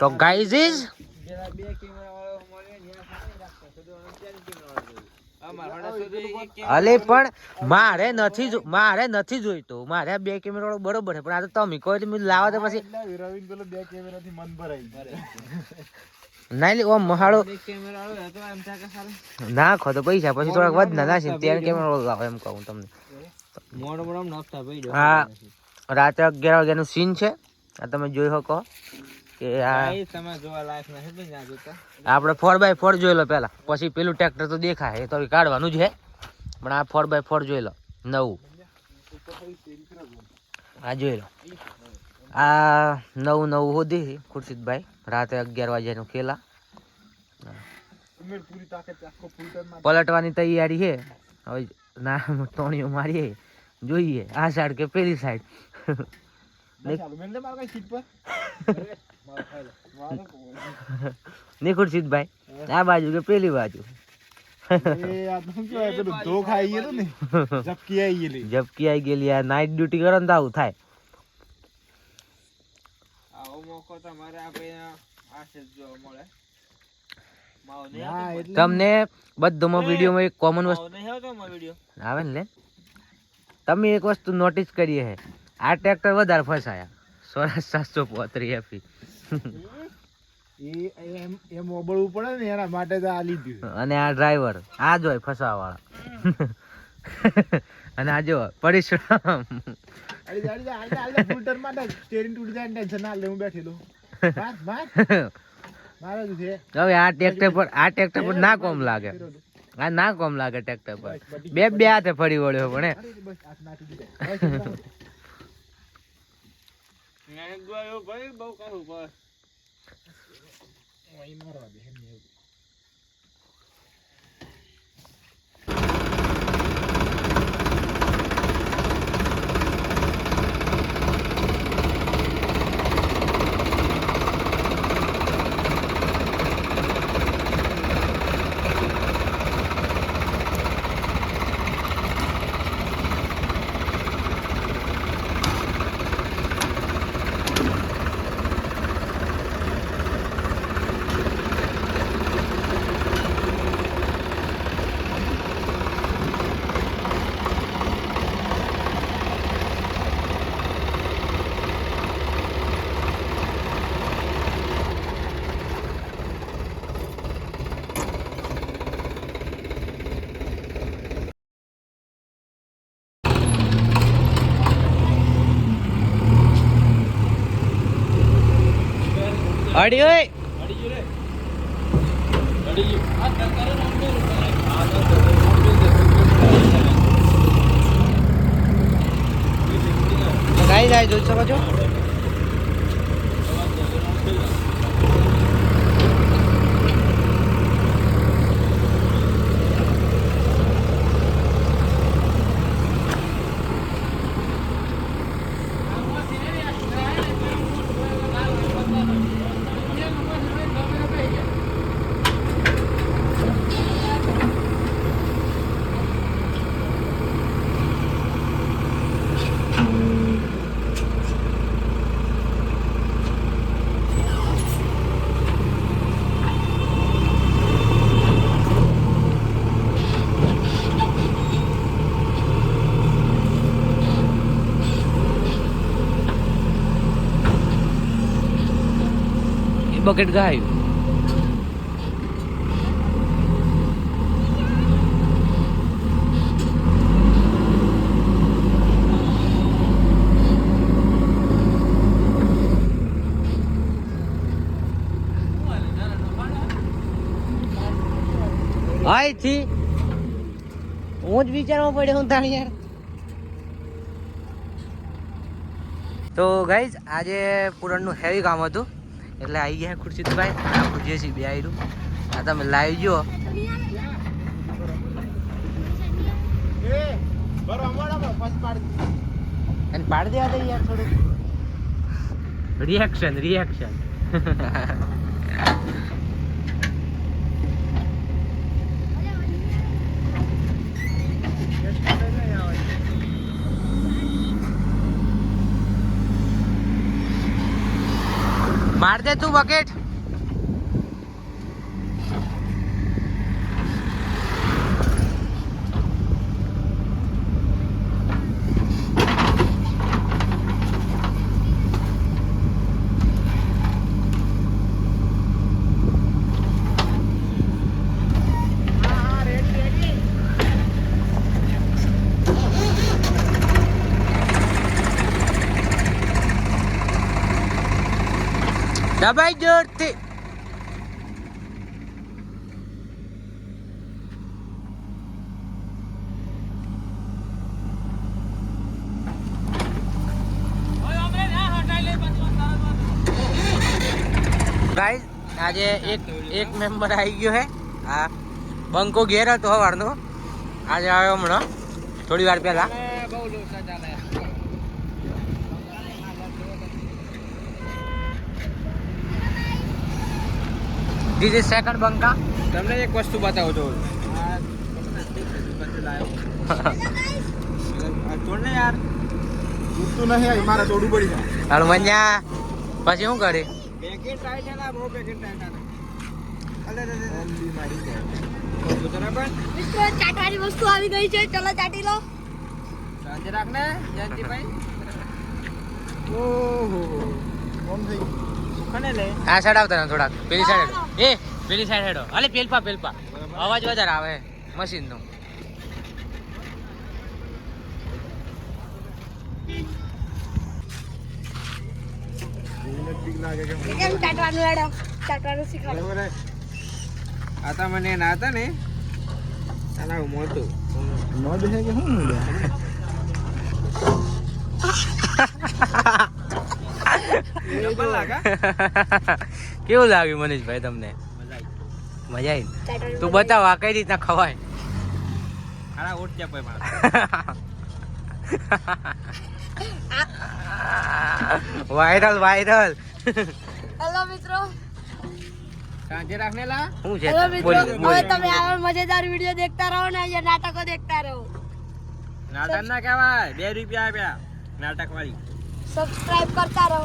તો guys is અલે પણ મારે નથી જોઈતો. મારે આ 2 કેમેરા વાળો બરોબર છે, પણ આ તો તમે કહો એટલે લાવો તો પછી રવિન પેલો 2 કેમેરાથી મન ભરાઈ ના લે ઓમ મહાળો નાખો તો પૈસા પછી થોડાક વધ ના નાખી 13 કેમેરા વાળો લાવો એમ કહું તમને. હા રાતે 11 વાગ્યાનું સીન છે. આ તમે જોઈ શકો કે આ આપણે 4x4 જોઈ લો પેલા, પછી પેલું ટ્રેક્ટર તો દેખાય એ તો કાઢવાનું જ છે, પણ આ 4x4 જોઈ લો નવું. આ જોઈ લો આ નવું હોધી ખુરશીદભાઈ રાતે 11 વાગ્યાનું ખેલા પલટવાની તૈયારી છે. હવે ના તોણીઓ મારીએ જોઈએ આ સાઈડ કે પેલી સાઈડ. ની ખુરશીદભાઈ આ બાજુ કે પેલી બાજુ. ઝપકી આવી ગયેલી આ નાઇટ ડ્યુટી કરો ને તો આવું થાય. તમને બધોમાં વિડીયોમાં એક કોમન વસ્તુ આવે ને લે. તમે એક વસ્તુ નોટિસ કરી છે, આ ટ્રેક્ટર વધારે ફસાયા સ્વરાજ 735 એફી એમ ઓબળવું પડે ને એના માટે તો આ લીધું. અને આ ડ્રાઈવર આ જ હોય ફસાવા વાળા. અને આ જો પરિશ્રમ હવે આ ટ્રેક્ટર પર ના કોમ લાગે. આ ના કોમ લાગે ટ્રેક્ટર પર. બે હાથે ફરી વળ્યો પણ અડી હોય ગાઈ જોઈ શકો છો. બકેટ ગાયું અહીંથી હું જ વિચારવા પડ્યો હું તાણી યાર. તો ગાઈઝ આજે પૂરણનું હેવી કામ હતું એટલે આવી ગયા ખુરશીદભાઈ. આપણું JCB આવ્યું. આ તમે લાવી જો અને પાડી દેવા દે યાર થોડું રિએક્શન માર દે તું બકેટ. દબાઈ જોરથી. ગાઈસ આજે એક મેમ્બર આવી ગયો હે. હા બંકો ઘેર હતો સવારનો, આજે આવ્યો હમણાં થોડી વાર પહેલા. This is second Banka. તમને એક વસ્તુ બતાવું તો તોડ ને યાર, તૂટતું નહીં, મારે તોડવું પડી જાય. હાલ મંજા પછી શું કરે? પેકેટ ટાઈટ છે ને, બહુ પેકેટ ટાઈટ છે. અલે રે રે ઓલી મારી જાય. બરાબર. મિત્રો ચાટવાની વસ્તુ આવી ગઈ છે, ચલો ચાટી લો. સાંજે રાખ ને જયંતિભાઈ. ઓહો કોમ થઈ ગયું. સુખાને લે. આ સાઈડ આવતા ને થોડાક પેલી સાઈડ. એ પેલી સાઈડ હેડો. અલે પેલપા અવાજ વધારે આવે મશીન નો. એને બીક લાગે કે કેમ ચાટવાનું એડો? ચાટવાનું શીખવાડો. બરાબર હે? આ તો મને ના હતા ને આના હું મોટું નોંધ છે કે શું લે? ડબલ લાગા. કેવું લાગ્યું મનીષભાઈ તમને? મજા આવી. ચાટવાનું તું બતાવ આ કઈ રીતના ખવાય. હારા ઓટ ત્યાં પય મારા. વાયરલ. હેલો મિત્રો. સાંજે રાખ ને લા. શું છે? હેલો મિત્રો. બોલ, બોલ. હવે તમે આવા મજેદાર વિડિયો દેખતા રહો ને, ये નાટકો દેખતા રહો. નાટક ના કહેવાય, 2 રૂપિયા આપ્યા નાટક વાળી. સબસ્ક્રાઇબ કરતા રહો.